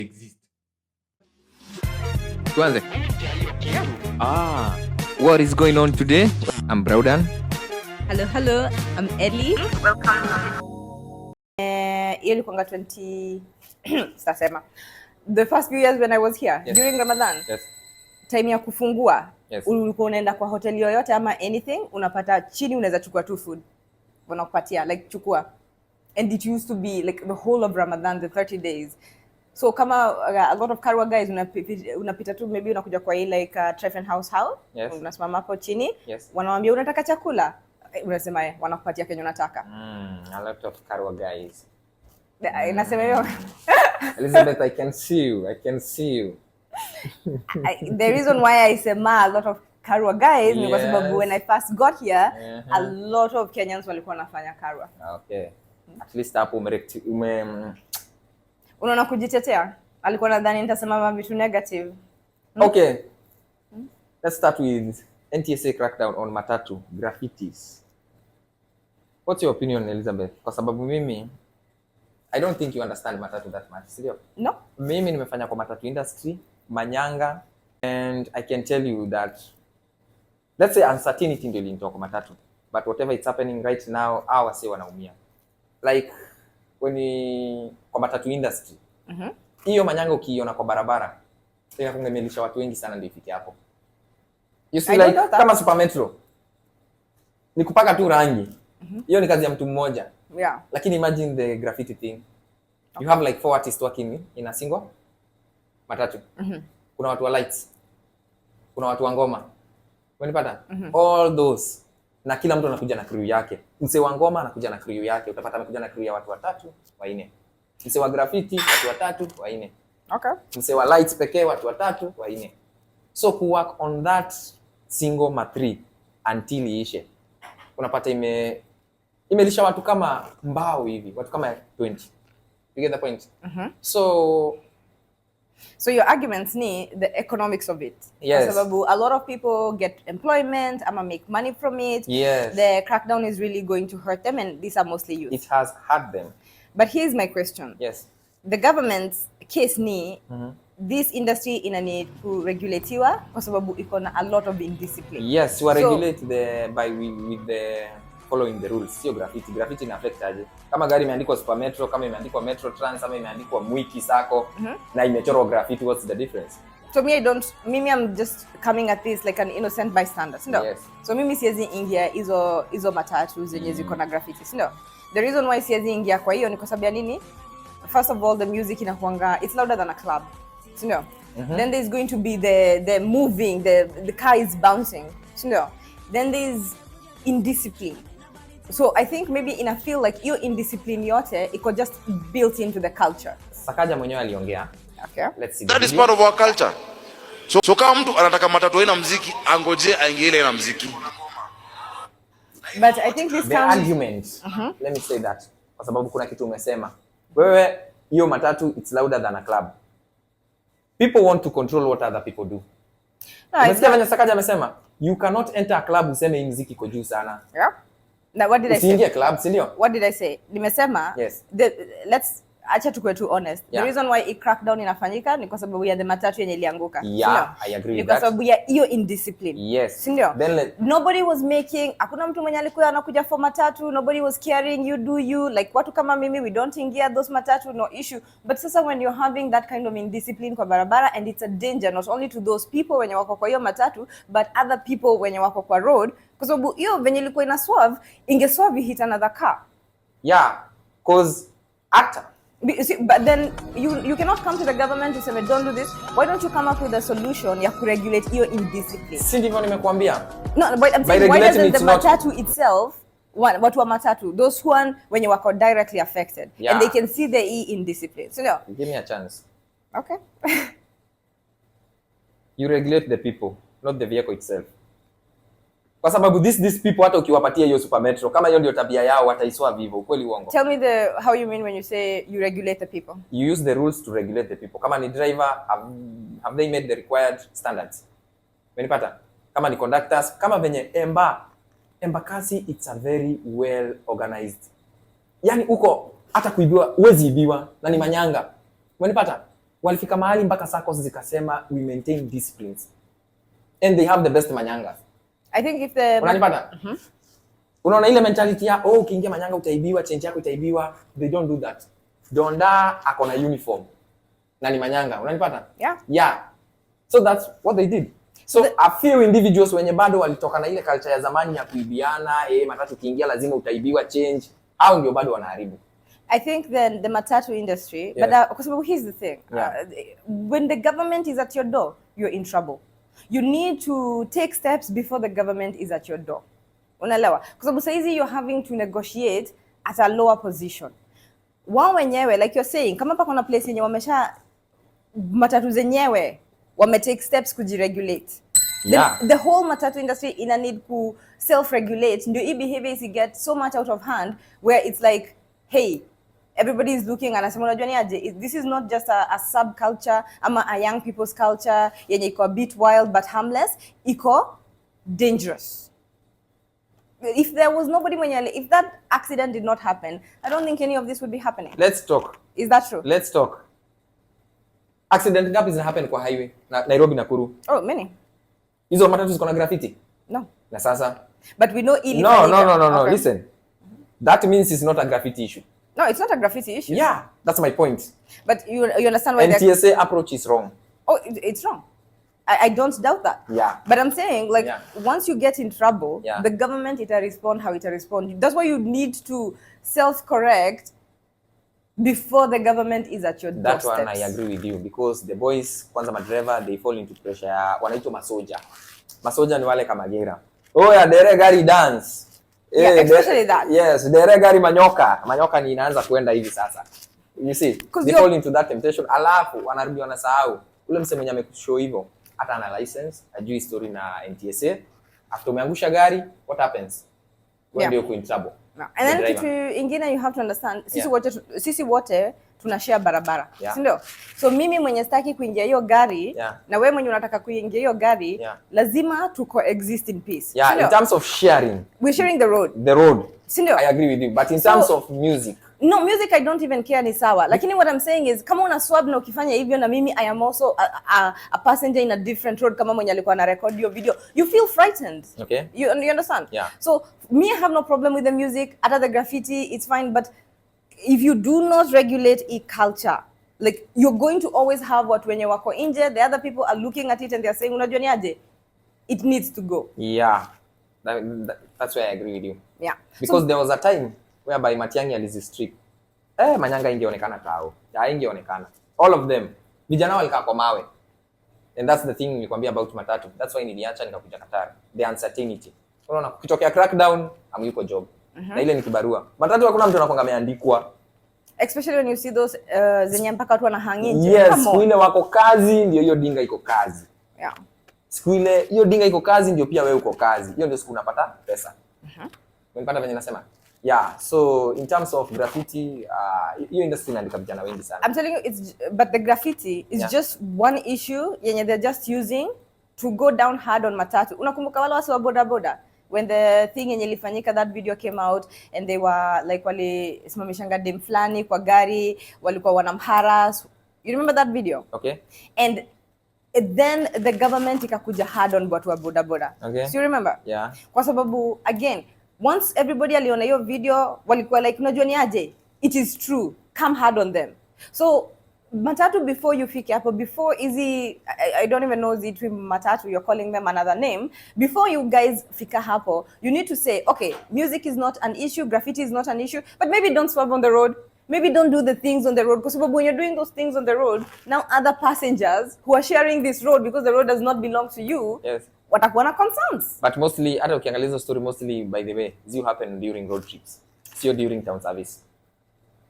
exist. Tuanze. What is going on today? I'm Browdan. Hello, I'm Ellie. Welcome. Hiyo ilikuwa 20 sitasema. The first few years when I was here, yes, during Ramadan. Yes. Time ya kufungua, yes, ulikuwa unaenda kwa hoteli yoyote ama anything, unapata chini unaweza chukua tu food. Wanakupatia like chukua. And it used to be like the whole of Ramadan, the 30 days. So kama a lot of Karwa guys unapita tu, maybe unakuja kwa hii like Treffen House, yes, unasimama hapo chini, yes, wanamwambia unataka chakula, unasema wanakupatia kenye unataka. A lot of Karwa guys. Nasema hiyo. Elizabeth, I can see you. The reason why I say a lot of Karwa guys ni kwa sababu when I first got here, a lot of Kenyans walikuwa wanafanya Karwa. Okay. At least hapo unaona kujitetea. Alikuwa nadhani nitasema vitu negative. Okay. Let's start with NTSA crackdown on Matatu graffitis. What's your opinion, Elizabeth? Kwa sababu mimi I don't think you understand Matatu that much. Serious? No. Mimi nimefanya kwa Matatu industry, Manyanga, and I can tell you that let's say uncertainty ndio ilinitoa kwa Matatu, but whatever it's happening right now, wase wanaumia. Like when kwa Matatu industry. Hiyo Manyanga ukiona kwa barabara, inakungemelisha watu wengi sana ndio ifike hapo. You see like kama Super Metro. Ni kupaka tu rangi. Hiyo ni kazi ya mtu mmoja. Yeah. Lakini imagine the graffiti thing. You have like 4 artists working in a single matatu. Kuna watu wa lights. Kuna watu wa ngoma. Unanipata? All those. Na kila mtu anakuja na crew yake. Msee wa ngoma anakuja na crew yake. Utapata amekuja na crew ya watu 3, 4. Msee wa graffiti watu 3, 4. Okay. Msee wa lights pekee watu 3, 4. So ku work on that single ma3 until iishe. Unapata imelisha watu kama mbao hivi, watu kama 20. You get the point? So your arguments ni the economics of it. Yes. Kwa sababu a lot of people get employment ama make money from it. Yes. The crackdown is really going to hurt them, and these are mostly youth. It has hurt them. But here's my question. Yes. The government's case ni this industry ina need to regulatiwa kwa sababu iko na a lot of indiscipline. Yes, we regulate with the following the rules. Sio graffiti. Graffiti ina affect aje? Kama gari imeandikwa Super Metro, kama imeandikwa Metro Trans, ama imeandikwa Mwiki Sacco, na imechorwa graffiti, what's the difference? So I'm just coming at this like an innocent bystander. No. Yes. So mimi siwezi ingia hizo matatu zenye ziko na graffiti. No. The reason why siwezi ingia kwa hiyo ni kwa sababu ya nini? First of all, the music inakuanga, it's louder than a club. No. Then there's going to be the moving, the car is bouncing. No. Then there's indiscipline. So I think maybe feel like your indiscipline yote iko just built into the culture. Sakaja mwenyewe aliongea. Okay. Let's see. That is part of our culture. So kama mtu anataka matatu ina muziki, angoje aingie ile na muziki. But I think this the argument. Let me say that. Kwa sababu kuna kitu umesema. Wewe hiyo matatu it's louder than a club. People want to control what other people do. Umesikia venye Sakaja amesema? You cannot enter a club useme hii muziki iko juu sana. Yeah. Now what did I say? Usiingie club, si ndio? What did I say? Nimesema, yes. Acha tukue too honest. Yeah. The reason why a crackdown inafanyika ni kwa sababu ya the matatu yenye ilianguka. Yeah, I agree with that. Ni kwa sababu ya hiyo indiscipline. Yes. Si ndio? Nobody was making, hakuna mtu mwenye alikuwa anakuja for matatu, nobody was caring, you do you, like watu kama mimi, we don't ingia those matatu, no issue. But sasa when you're having that kind of indiscipline kwa barabara, and it's a danger not only to those people wenye wako kwa hiyo matatu, but other people wenye wako kwa road, kwa sababu hiyo venye ilikuwa ina swerve, ingeswerve hit another car. Yeah, cause but then you cannot come to the government and say don't do this. Why don't you come up with a solution ya kuregulate hiyo indiscipline? Si ndivyo nimekuambia. No, but I'm saying why doesn't the matatu itself, watu wa matatu, those one when you were directly affected, and they can see the indiscipline. So no. Give me a chance. Okay. You regulate the people, not the vehicle itself. Kwa sababu these people hata ukiwapatia hiyo Super Metro, kama hiyo ndio tabia yao wataiswa vivo, ukweli uongo. Tell me how you mean when you say you regulate the people. You use the rules to regulate the people. Kama ni driver, have they made the required standards? Umenipata? Kama ni conductors, kama venye Embakasi, it's a very well organized. Yani uko hata kuibiwa, uwezi ibiwa, na ni Manyanga. Umenipata? walifika mahali mpaka SACCOS zikasema we maintain disciplines and they have the best manyangas. I think if the unanipata unaona ile mentality ya ukiingia manyanga utaibiwa, change yako itaibiwa. They don't do that. Donda ako na uniform na ni manyanga, unanipata? Yeah, so that's what they did. So a few individuals wenye bado walitoka na ile culture ya zamani ya kuibiana, matatu kiingia lazima utaibiwa, change, au ndio bado wanaharibu. I think the matatu industry, but because here's the thing, when the government is at your door, you're in trouble. You need to take steps before the government is at your door. Unaelewa? Kwa sababu saizi you're having to negotiate at a lower position. Wao wenyewe, like you're saying, kama pa kuna place yenye wamesha matatu zenyewe wame take steps kujiregulate. The whole matatu industry ina need ku self-regulate. Ndio hii behaviors get so much out of hand where it's like, hey, everybody is looking and anasema unajua ni aje, this is not just a subculture ama a young people's culture yenye iko a bit wild but harmless, iko dangerous. If there was nobody if that accident did not happen, I don't think any of this would be happening. Let's talk. Is that true? Let's talk. Accident ngapi zina happen kwa highway Nairobi Nakuru? Oh, many. Hizo matatu ziko na graffiti? No. Na sasa? But we know No. Okay. Listen. That means it's not a graffiti issue. No, it's not a graffiti issue. Yeah, that's my point. But you understand why NTSA approach is wrong. Oh, it's wrong. I don't doubt that. Yeah. But I'm saying, like, once you get in trouble, the government it'll respond how it'll respond. That's why you need to self-correct before the government is at your doorstep. That one I agree with you, because the boys, kwanza madriver, they fall into pressure. Wanaitwa masoja. Masoja ni wale kama gera. Oh ya dere gari dance. Especially that. Yes, dere gari manyoka. Manyoka ni inaanza kuenda hivi sasa. You see, they fall into that temptation. Alafu wanarudi wanasahau. Ule mse mwenye amekushow hivyo, hata ana license, ajui story na NTSA. After umeangusha gari, what happens? When do you go in trouble? No. And then kitu ingine you have to understand, sisi wote tunashare barabara. Si ndio? So mimi mwenye sitaki kuingia hiyo gari na wewe mwenye unataka kuingia hiyo gari, lazima to coexist in peace. In terms of sharing. We're sharing the road. The road. Si ndio? I agree with you. But in terms of music. No, music I don't even care, ni sawa. Lakini what I'm saying is kama una swab na ukifanya hivyo na mimi I am also a passenger in a different road kama mwenye alikuwa na record your video, you feel frightened. Okay. You understand? Yeah. So me, I have no problem with the music, at the graffiti, it's fine, but if you do not regulate a culture, like you're going to always have what when you wako nje, the other people are looking at it and they're saying unajua ni aje, it needs to go. Yeah. That's why I agree with you. Yeah. Because there was a time whereby Matiang'i alizistrip. Manyanga ingeonekana tao. Ingeonekana. All of them. Vijana walikaa kwa mawe. And that's the thing nilikwambia about matatu. That's why niliacha nikakuja Qatar. The uncertainty. Unaona kukitokea crackdown, amuyuko job. Na ile ni kibarua. Matatu hakuna mtu anakuanga ameandikwa. Especially when you see those zenye mpaka watu wanahangi nje. Yes, siku ile wako kazi ndio hiyo dinga iko kazi. Yeah. Siku ile hiyo dinga iko kazi ndio pia wewe uko kazi. Hiyo ndio siku unapata pesa. Unapata venye nasema? Yeah, so in terms of graffiti, hiyo industry inaandika vijana wengi sana. I'm telling you, but the graffiti is just one issue yenye they're just using to go down hard on matatu. Unakumbuka wale wasi wa boda boda? When the thing yenye ilifanyika, that video came out and they were like wali simamishanga dem flani kwa gari, walikuwa wanamharass. You remember that video? Okay. And then the government ikakuja hard on watu wa boda boda. Okay. So you remember? Yeah. Kwa sababu again, once everybody aliona hiyo video, walikuwa like unajua ni aje, it is true, come hard on them. So matatu, before you fike hapo, before I don't even know the matatu, you're calling them another name, before you guys fika hapo, you need to say, okay, music is not an issue, graffiti is not an issue, but maybe don't swerve on the road, maybe don't do the things on the road, because when you're doing those things on the road, now other passengers who are sharing this road, because the road does not belong to you, watakuwa na concerns. But mostly, hata ukiangalia hizo story, mostly by the way, zio happen during road trips, sio during town service.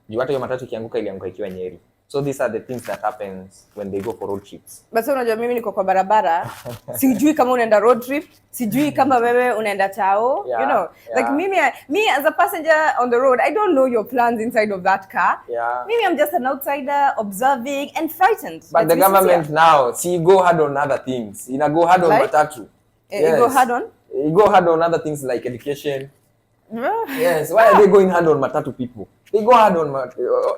Juu hata hiyo matatu ikianguka ilianguka ikiwa Nyeri. So these are the things that happens when they go for road trips. But so unajua mimi niko kwa barabara, sijui kama unaenda road trip, sijui kama wewe unaenda tao, you know. Like me as a passenger on the road, I don't know your plans inside of that car. Maybe I'm just an outsider observing and frightened. But the government now, see, go hard on other things. You know, go hard on matatu. You go hard on? You go hard on other things like education. Yes, why are they going hard on matatu people? They go hard on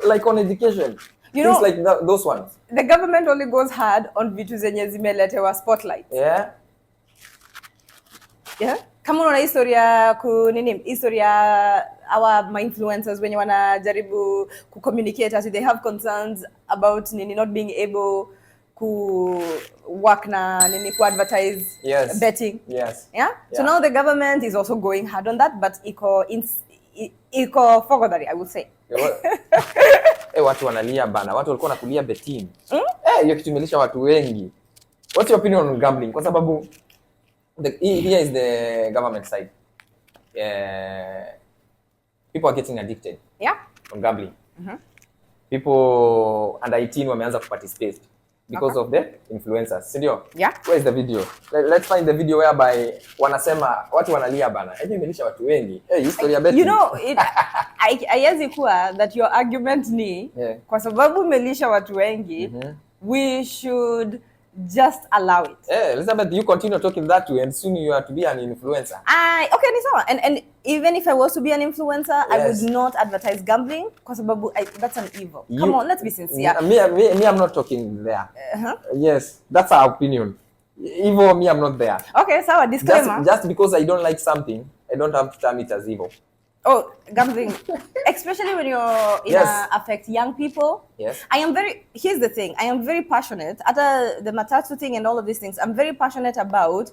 like on education. You things know, like those ones. the government only goes hard on vitu zenye zimeletewa spotlight. Yeah. Yeah. Kama unaona historia historia our influencers wenye wanajaribu ku communicate as they have concerns about not being able ku work na ku advertise betting. Yes. Yeah? So now the government is also going hard on that, but iko fogodari, I would say. Watu wanalia bana. Watu walikuwa wanakulia betting. Hiyo kitu imelisha watu wengi. What's your opinion on gambling? Kwa sababu here is the government side. People are getting addicted. Yeah. On gambling. People under 18 wameanza kuparticipate because of the influencers. Sindio? Yeah. Where is the video? Let's find the video whereby wanasema watu wanalia bana. Imelisha watu wengi. History ya betting. You know, haiwezi kuwa that your argument ni kwa sababu umelisha watu wengi, we should just allow it. Elizabeth, you continue talking that way and soon you are to be an influencer. Okay, ni sawa. And even if I was to be an influencer, I would not advertise gambling kwa sababu that's an evil. Come on, let's be sincere. Me, I'm not talking there. Yes, that's our opinion. Evil, me, I'm not there. Okay, sawa, disclaimer. Just because I don't like something, I don't have to term it as evil. Oh, gambling. Especially when you're affect young people. Yes. Here's the thing. I am very passionate. At the Matatu thing and all of these things, I'm very passionate about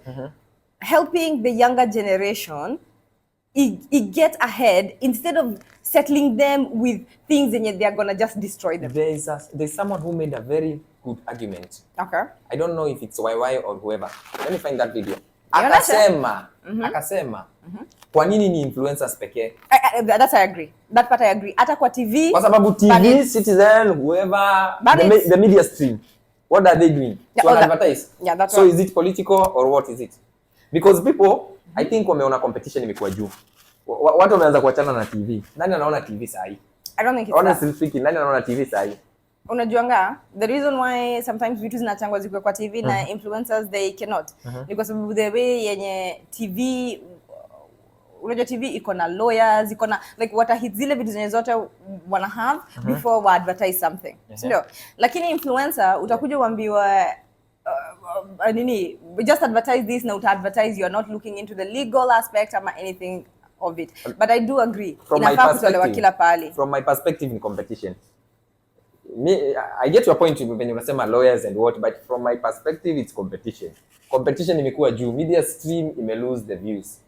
helping the younger generation get ahead instead of settling them with things and yet they're going to just destroy them. There's someone who made a very good argument. Okay. I don't know if it's YY or whoever. Let me find that video. Akasema, kwa nini ni influencers pekee? That I agree. That part I agree. Hata kwa TV. Kwa sababu TV, Citizen, whoever, the media stream, what are they doing? So advertise. Yeah, that's so is it political or what is it? Because people, I think wameona competition imekuwa juu. Watu wameanza kuachana na TV. Nani anaona TV sahi? I don't think it's honestly speaking, nani anaona TV sahi? Unajuanga, the reason why sometimes vitu zinachangwa zikuwe kwa TV na influencers they cannot ni kwa sababu the way yenye TV, unajua TV iko na lawyers, iko na like watahit zile vitu zenye zote wana have before wa advertise something. Ndio. Lakini influencer utakuja uambiwa we just advertise this na uta advertise, you are not looking into the legal aspect or anything of it. But I do agree. From my perspective in competition, I get your point when you unasema lawyers and what, but from my perspective it's competition. Competition imekuwa juu, media stream ime lose the views.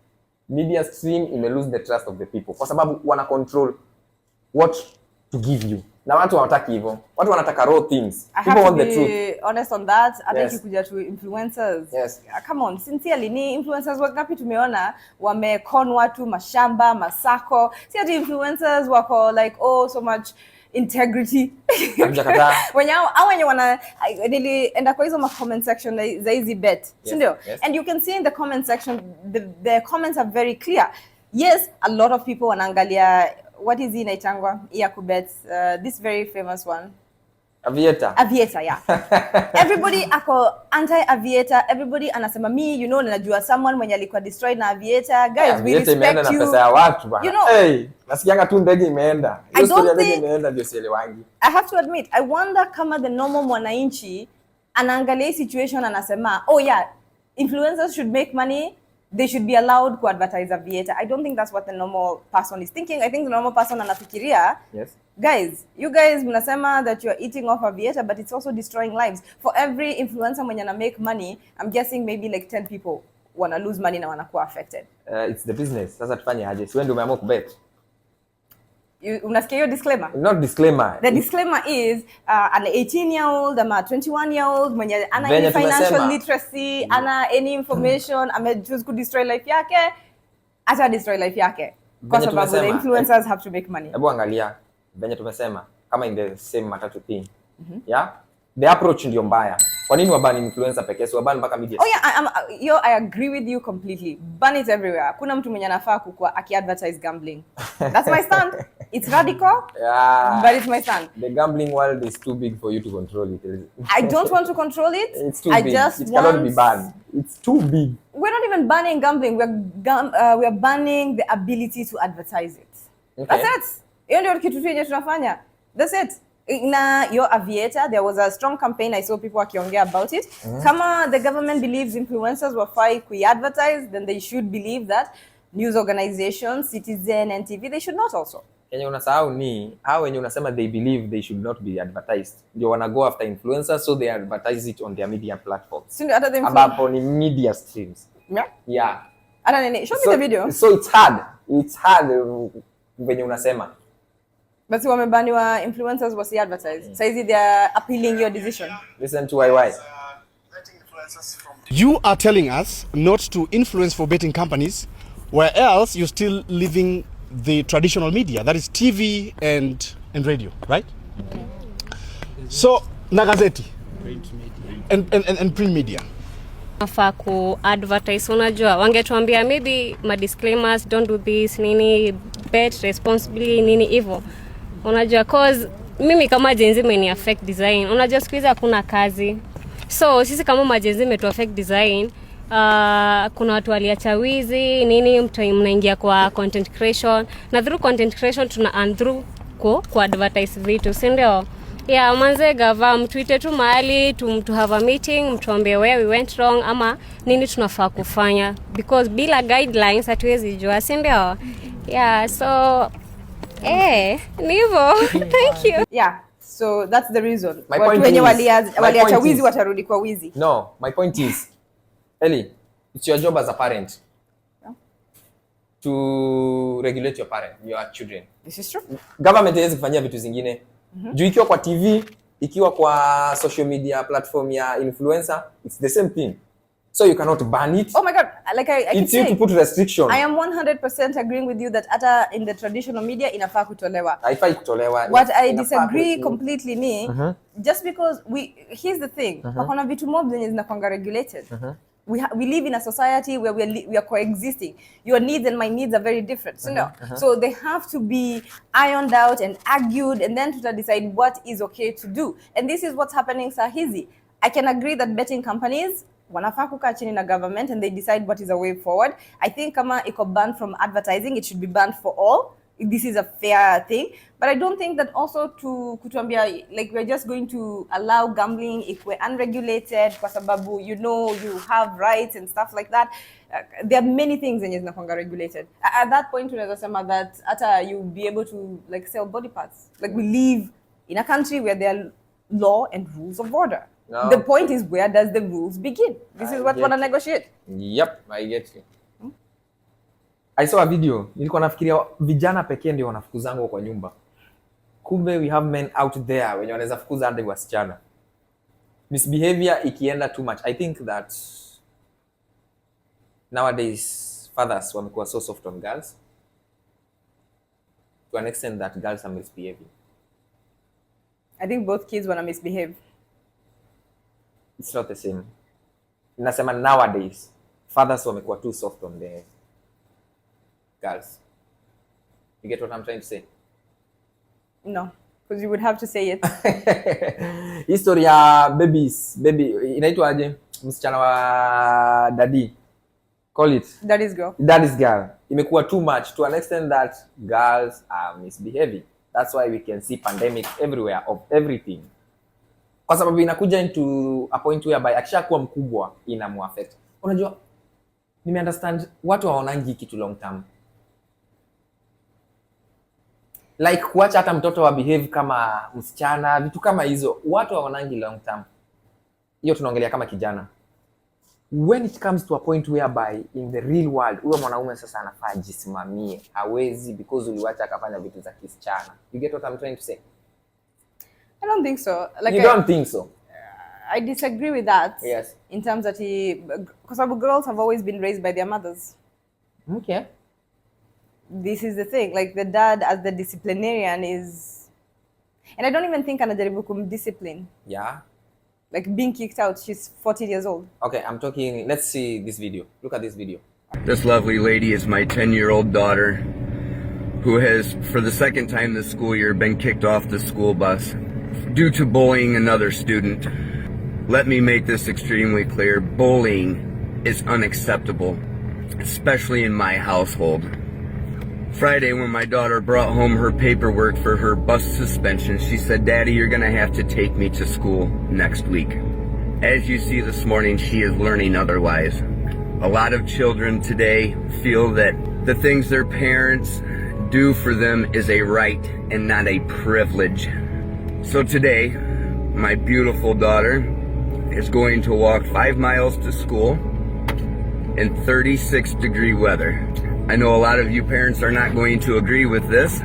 Media stream ime lose the trust of the people kwa sababu wana control what to give you. Na watu hawataki hivyo. Watu wanataka raw things. People want the truth. I have to be honest on that. I think kuja to influencers. Yes. Come on, sincerely, ni influencers wangapi tumeona wamecon watu mashamba, masako. Si ati influencers wako like so much integrity. Wenye wana nilienda kwa hizo comment section za hizi bet. Ndio. And you can see in the comment section the comments are very clear. Yes, a lot of people wanaangalia what is inaitangwa ya kubet, this very famous one. Aviator, yeah. Everybody ako anti-aviator. Everybody anasema me, najua someone mwenye alikuwa destroyed na aviator. Guys, we respect you. Pesa ya watu bana. Nasikianga tu ndege imeenda. Hiyo story ya ndege imeenda ndio sielewangi. I have to admit, I wonder kama the normal mwananchi anaangalia situation anasema, influencers should make money. They should be allowed to advertise aviator. I don't think that's what the normal person is thinking. I think the normal person anafikiria, guys, you guys mnasema that you're eating off aviator, but it's also destroying lives. For every influencer mwenye na make money, I'm guessing maybe like 10 people wanna lose money na wanakuwa affected. It's the business. Sasa tufanye aje? Si wewe ndio umeamua kubet. Unasikia hiyo disclaimer? Not disclaimer. The disclaimer is an 18-year-old ama 21-year-old mwenye ana any financial literacy, ana any information, choose to destroy life yake, ata destroy life yake. Kwa sababu the influencers have to make money. Hebu angalia venye tumesema kama in the same Matatu thing. The approach ndio mbaya. Kwa nini wabani influencer pekee? So wabani mpaka media. I agree with you completely. Ban it everywhere. Kuna mtu mwenye anafaa kukua aki-advertise gambling. That's my stand. It's radical, but it's my stand. The gambling world is too big for you to control it. I don't want to control it. It's too big. It cannot be banned. It's too big. We're not even banning gambling. We are banning the ability to advertise it. Okay. That's it. Hiyo ndio kitu tunafanya. That's it. Na your aviator, there was a strong campaign. I saw people wakiongea about it. Kama the government believes influencers wafai kui-advertise, then they should believe that news organizations, Citizen, NTV, they should not also. Kenya unasahau ni hao wenye unasema they believe they should not be advertised. Ndio wana go after influencers, so they advertise it on their media platforms. Ambapo ni media streams. Yeah? Yeah. Show me the video. So it's hard. It's hard venye unasema. But wamebaniwa influencers wasi advertise. So is it they are appealing your decision? Listen to why. You are telling us not to influence for betting companies, where else you're still living the traditional media, that is TV and radio, right? So na gazeti and print media. Nafaa ku advertise, unajua wangetuambia maybe ma disclaimers, don't do this, nini, bet responsibly, nini hivyo. Unajua cause mimi kama jenzi meni affect design, unajua siku hizi hakuna kazi. So sisi kama majenzi metu affect design, kuna watu waliacha wizi nini, mnaingia kwa content creation, na through content creation tuna earn through ku advertise vitu, si ndio? Yeah, manze gava mtuite tu mahali to have a meeting, mtuambie where we went wrong ama nini tunafaa kufanya, because bila guidelines hatuwezi jua, si ndio? Yeah, so nivo. Thank you. Yeah, so that's the reason. My point wenye is, waliacha wizi watarudi kwa wizi. No, my point is, Ellie, it's your job as a parent to regulate your children. This is true. Government haiwezi kufanyia vitu zingine. Juu ikiwa kwa TV, ikiwa kwa social media platform ya influencer, it's the same thing. So you cannot ban it. Oh my God, like I keep it's you to put restriction. I am 100% agreeing with you that ata in the traditional media inafaa kutolewa. Haifai kutolewa. What I disagree completely ni, just because here's the thing, kuna vitu mob zenye zinakuanga regulated. We live in a society where we are coexisting. Your needs and my needs are very different. So they have to be ironed out and argued, and then to decide what is okay to do. And this is what's happening sahizi. I can agree that betting companies wanafaa kukaa chini na government and they decide what is a way forward. I think kama iko banned from advertising, it should be banned for all. This is a fair thing, but I don't think that also to kutuambia like we're just going to allow gambling if we're unregulated kwa sababu you have rights and stuff like that. There are many things zenye zinakuanga regulated. At that point unaweza sema that hata you be able to like sell body parts. Like we live in a country where there are law and rules of order. No. The point is, where does the rules begin? This is what wanna negotiate. Yep, I get you. I saw a video. Nilikuwa nafikiria vijana pekee ndio wanafukuzango kwa nyumba. Kumbe we have men out there wenye wanaweza fukuza hadi wasichana. Misbehavior ikienda too much. I think that nowadays fathers wamekuwa so soft on girls to an extent that girls are misbehaving. I think both kids wanna misbehave. It's not the same. Nasema nowadays fathers wamekuwa too soft on the girls. You get what I'm trying to say? No, because you would have to say it. History ya baby inaitwa aje? Msichana wa daddy. Call it daddy's girl. Imekuwa too much to an extent that girls are misbehaving. That's why we can see pandemic everywhere of everything. Kwa sababu inakuja into a point whereby akishakuwa mkubwa inamuaffect. Unajua, nimeunderstand watu hawaonangi kitu long term. Like kuacha hata mtoto wa behave kama msichana, vitu kama hizo, watu hawaonangi long term. Hiyo tunaongelea kama kijana. When it comes to a point whereby in the real world, huyo mwanaume sasa anafaa ajisimamie, hawezi because uliwacha akafanya vitu za kisichana. You get what I'm trying to say? I don't think so. Like you don't think so? I disagree with that. Yes. In terms that because girls have always been raised by their mothers. Okay. This is the thing. Like the dad as the disciplinarian is, and I don't even think anajaribu kumdiscipline. Yeah. Like being kicked out. She's 40 years old. Okay, I'm talking. Let's see this video. Look at this video. This lovely lady is my 10-year-old daughter, who has, for the second time this school year, been kicked off the school bus due to bullying another student. Let me make this extremely clear. Bullying is unacceptable, especially in my household. Friday, when my daughter brought home her paperwork for her bus suspension, she said, "Daddy, you're gonna have to take me to school next week." As you see this morning, she is learning otherwise. A lot of children today feel that the things their parents do for them is a right and not a privilege. So today, my beautiful daughter is going to walk 5 miles to school in 36-degree weather. I know a lot of you parents are not going to agree with this,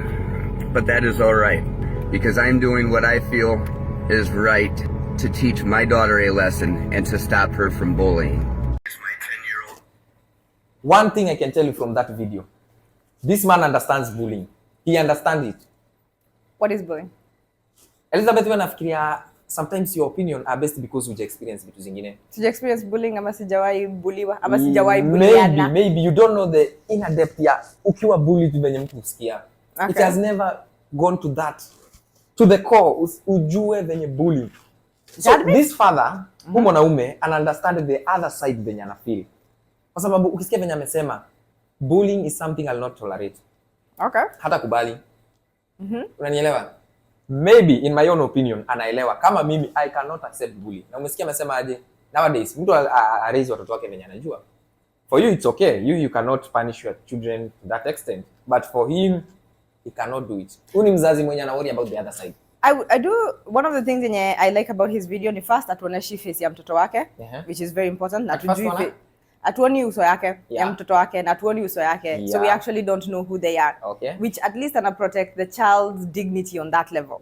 but that is all right, because I'm doing what I feel is right to teach my daughter a lesson and to stop her from bullying. One thing I can tell you from that video, this man understands bullying. He understands it. What is bullying? Elizabeth, when nafikiria sometimes your opinion are best because you experience vitu zingine. Sija experience bullying ama sijawahi bulliwa ama sijawahi bulliana. Maybe you don't know the inner depth ya ukiwa bullied venye mtu usikia. Okay. It has never gone to that, to the core, ujue venye bullying. So this father, mwanaume, and understand the other side venye ana feel. Kwa sababu ukisikia venye amesema, bullying is something I'll not tolerate. Okay. Hata kubali. Unanielewa? Maybe in my own opinion anaelewa kama mimi I cannot accept bullying. Na umesikia amesema aje? Nowadays mtu raise watoto wake venye anajua. For you it's okay. You cannot punish your children to that extent, but for him he cannot do it. Huyu ni mzazi mwenye ana worry about the other side. I do, one of the things I like about his video ni first atuoneshi face ya mtoto wake, which is very important. Na tujui atuoni uso yake ya mtoto wake na atuoni uso yake, so we actually don't know who they are, which at least ana protect the child's dignity on that level.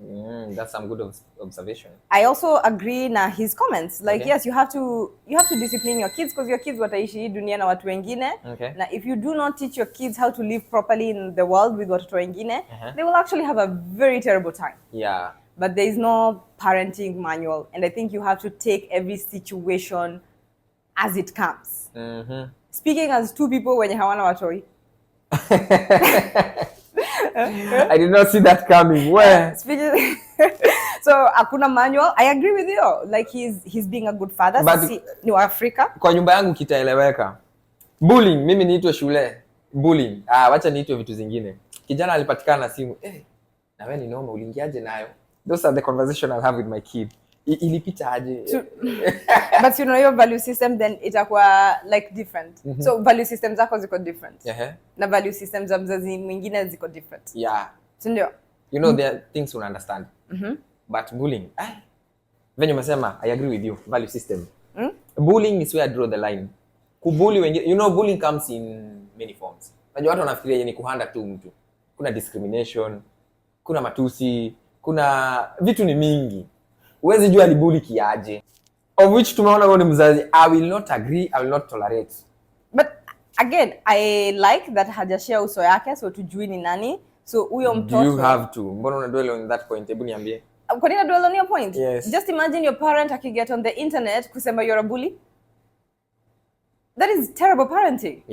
That's some good observation. I also agree na his comments, like yes, you have to discipline your kids because your kids wataishi hii dunia na watu wengine, na if you do not teach your kids how to live properly in the world with watu wengine, they will actually have a very terrible time. But there is no parenting manual, and I think you have to take every situation as it comes. Speaking as two people wenye hawana watoi. I did not see that coming. Where? Speaking so hakuna manual. I agree with you. Like he's being a good father. But ni wa Afrika. Kwa nyumba yangu kitaeleweka. Bullying, mimi niitwe shule. Bullying. Wacha niitwe vitu zingine. Kijana alipatikana na simu. Na wewe ni noma uliingiaje nayo? Those are the conversation I'll have with my kid. Ilipita aje? But you know your value system then itakuwa like different. So value systems zako ziko different. Na value systems za mzazi mwingine ziko different. Sindio? You know there are things you understand. But bullying, venye umesema, I agree with you. Value system. Bullying is where I draw the line. Kubully wengine, you know bullying comes in many forms. Unajua watu wanafikiria ni kuhanda tu mtu. Kuna discrimination, kuna matusi, kuna vitu ni mingi. Uwezi jua libuli kiaje. Of which tumeona wewe ni mzazi. I will not agree, I will not tolerate. But again, I like that hajashare uso yake, so tujui ni nani. So huyo mtoto. You have to. Mbona una dwell on that point? Hebu niambie. Kwa nini dwell on your point? Yes. Just imagine your parent akiget on the internet kusema you're a bully. That is terrible parenting.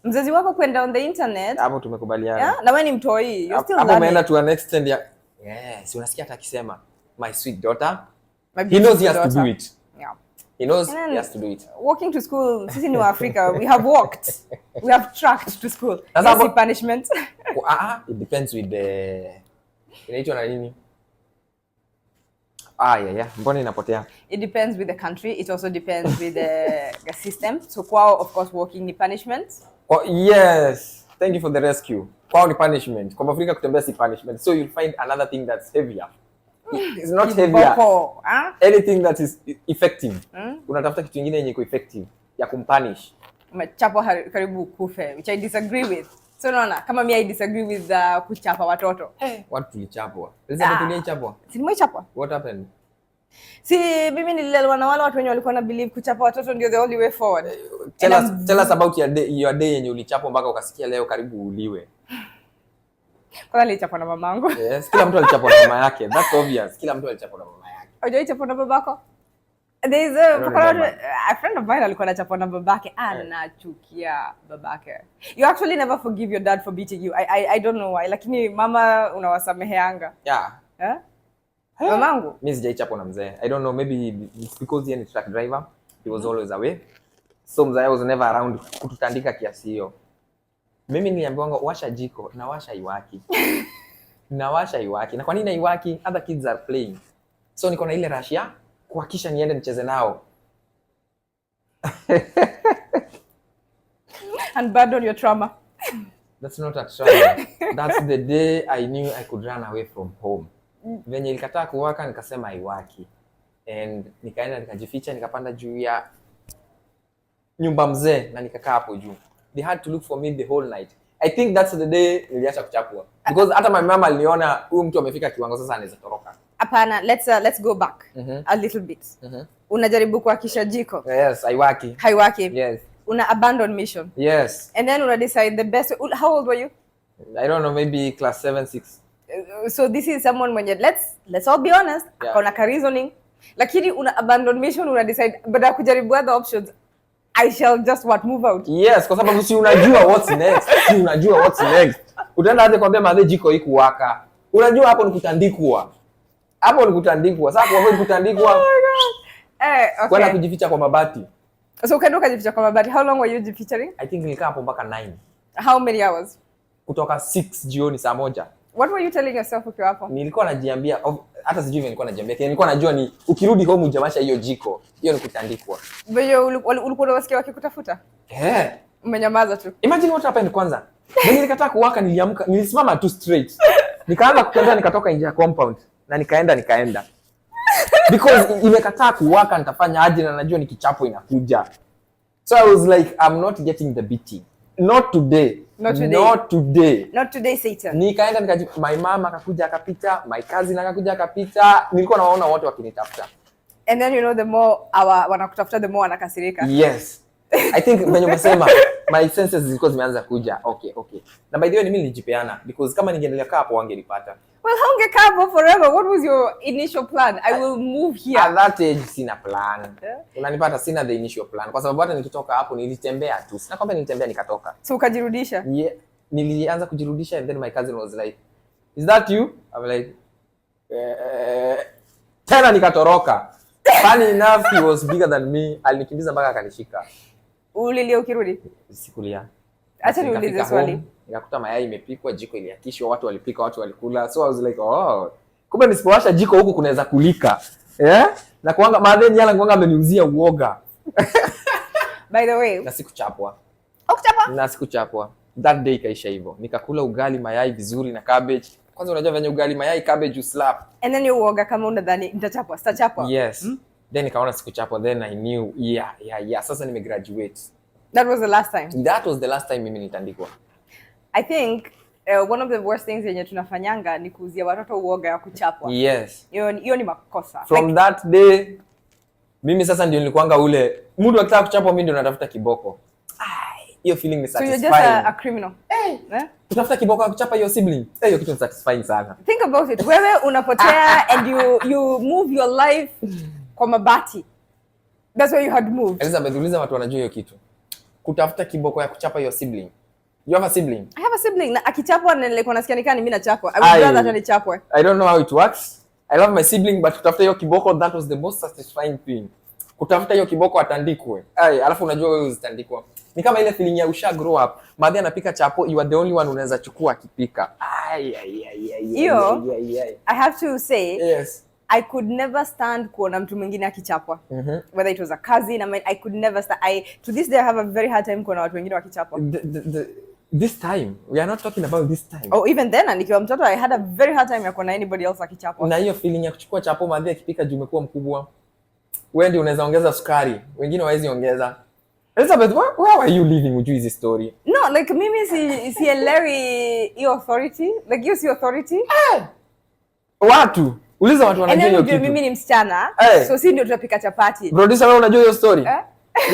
Mzazi wako kwenda on the internet. Hapo tumekubaliana. Na wewe ni mtoi. You're still learning. Hapo umeenda to an extent ya yes, unasikia hata akisema my sweet daughter. He knows he has to do it. He knows he has to do it. Walking to school, sisi ni wa Africa, we have walked. We have tracked to school. That's a punishment. It depends with the inaitwa na nini? Mbona inapotea? It depends with the country. It also depends with the system. So kwao, of course, walking ni punishment. Oh, yes. Thank you for the rescue. Kwao ni punishment. Kwa Afrika kutembea si punishment. So you'll find another thing that's heavier. It's not heavier. Anything that is effective. Unatafuta kitu kingine yenye iko effective ya kumpunish. Umechapwa karibu kufe, which I disagree with. So unaona, kama mimi I disagree with kuchapa watoto. What tulichapwa? Elizabeth tulichapwa? Si nimechapwa. What happened? Si mimi nililelewa na wale watu wenye walikuwa na believe kuchapa watoto ndio the only way forward. Tell us about your day yenye ulichapwa mpaka ukasikia leo karibu uliwe. Kwa nilichapwa na mamangu. Yes, kila mtu alichapwa na mama yake. That's obvious. Kila mtu alichapwa na mama yake. Hujaichapwa na babako? There is a friend of mine alikuwa anachapwa na babake. Anachukia babake. You actually never forgive your dad for beating you. I don't know why. Lakini mama unawasameheanga. Mamangu. Mimi sijaichapwa na mzee. I don't know, maybe it's because he is a truck driver. He was always away. So mzee was never around kututandika kiasi hiyo. Mimi niliambiwa washa jiko na washa iwaki. Nawasha iwaki. Na kwa nini iwaki? Other kids are playing. So niko na ile rush ya kuhakisha niende nicheze nao. And burden your trauma. That's not a trauma. That's the day I knew I could run away from home. Venye ilikataa kuwaka nikasema haiwaki. And nikaenda nikajificha nikapanda juu ya nyumba mzee na nikakaa hapo juu. They had to look for me the whole night. I think that's the day niliacha kuchapwa. Because hata my mama aliona huyu mtu amefika kiwango sasa anaweza toroka. Hapana, let's go back a little bit. Unajaribu kuhakisha jiko. Yes, haiwaki. Haiwaki. Yes. Una abandon mission. Yes. And then una decide the best. How old were you? I don't know, maybe class 7, 6. So this is someone when let's all be honest, akona ka reasoning. Lakini una abandon mission, una decide baada kujaribu other options. I shall just move out. Yes, kwa sababu si unajua what's next. Si unajua what's next. Utaenda aje kwambia madhe jiko hii kuwaka. Unajua hapo ni kutandikwa. Hapo ni kutandikwa. Sasa kwa kutandikwa. Oh my god. Okay. Kwenda kujificha kwa mabati. So ukaenda kujificha kwa mabati. How long were you featuring? I think nilikaa hapo mpaka 9. How many hours? Kutoka 6 jioni saa 1. What were you telling yourself ukiwa hapo? Nilikuwa najiambia, hata sijui nilikuwa najiambia, nilikuwa najua ni ukirudi home ujamasha hiyo jiko. Hiyo ni kutandikwa. Wewe ulikuwa unawasikia wakikutafuta? Umenyamaza tu. Imagine what happened kwanza. Mimi nilikataa kuwaka, niliamka, nilisimama tu straight. Nikaanza kutembea nikatoka nje ya compound na nikaenda. Because imekataa kuwaka nitafanya aje na najua nikichapo inakuja. So I was like, I'm not getting the beating. Not today. Not today, Satan. Nikaenda my mama akakuja akapita, my cousin akakuja akapita. Nilikuwa naona wote wakinitafuta. And then you know the more wanakutafuta the more wanakasirika. Yes. I think when you say my senses zilikuwa zimeanza kuja. Okay. Na by the way mimi nilijipeana because kama ningeendelea kaa hapo wangenipata. Well, haungekaa hapo forever. What was your initial plan? I will move here. At that age sina plan. Unanipata sina the initial plan. Kwa sababu hata nikitoka hapo nilitembea tu. Sina kwamba nilitembea nikatoka. So ukajirudisha? Yeah. Nilianza kujirudisha and then my cousin was like, "Is that you?" I'm like, tena nikatoroka. Funny enough he was bigger than me. Alinikimbiza mpaka akanishika. Ulilia ukirudi? Sikulia. Acha niulize swali. Nikakuta mayai imepikwa, jiko iliakishwa, watu walipika, watu walikula. So I was like, oh, kumbe nisipowasha jiko huku kunaweza kulika. Na kuanga madeni yala kuanga ameniuzia uoga. By the way, na sikuchapwa. Ukuchapwa? Na sikuchapwa. That day kaisha hivyo. Nikakula ugali mayai vizuri na cabbage. Kwanza unajua venye ugali mayai cabbage you slap. And then you uoga kama unadhani nitachapwa, sitachapwa. Yes. Then nikaona sikuchapwa, then I knew yeah. Sasa nimegraduate. That was the last time. That was the last time mimi nitandikwa. I think one of the worst things yenye tunafanyanga ni kuuzia watoto uoga ya kuchapwa. Yes. Hiyo ni makosa. From that day mimi sasa ndio nilikuanga ule mtu akitaka kuchapwa mimi ndio natafuta kiboko. Hiyo feeling ni satisfying. So you're just a criminal. Utafuta kiboko kuchapa your sibling. Hiyo kitu ni satisfying sana. Think about it. Wewe unapotea and you move your life kwa mabati. That's where you had moved. Elizabeth, uliza watu wanajua hiyo kitu. Kutafuta kiboko ya kuchapa your sibling. You have a sibling? I have a sibling. Na akichapwa nilikuwa nasikia nikani mimi nachapwa. I would rather nichapwe. I don't know how it works. I love my sibling but kutafuta hiyo kiboko, that was the most satisfying thing. Kutafuta hiyo kiboko atandikwe. Alafu unajua wewe uzitandikwa. Ni kama ile feeling ya usha grow up. Madhi anapika chapo, you are the only one unaweza chukua akipika. Hiyo I have to say, yes. I could never stand kuona mtu mwingine akichapwa. Whether it was a cousin, I could never stand. To this day I have a very hard time kuona watu wengine wakichapwa. This time, we are not talking about this time. Oh, even then, nikiwa mtoto I had a very hard time ya kuona anybody else akichapwa. Na hiyo feeling ya kuchukua chapo madhi akipika juu umekuwa mkubwa. Wewe ndio unaweza ongeza sukari, wengine hawezi ongeza. Elizabeth, where are you living with this story? No, like mimi si Larry authority, like you see authority. Watu, uliza watu wanajua hiyo kitu. Mimi ni msichana, so si ndio tutapika chapati. Producer, wewe unajua hiyo story?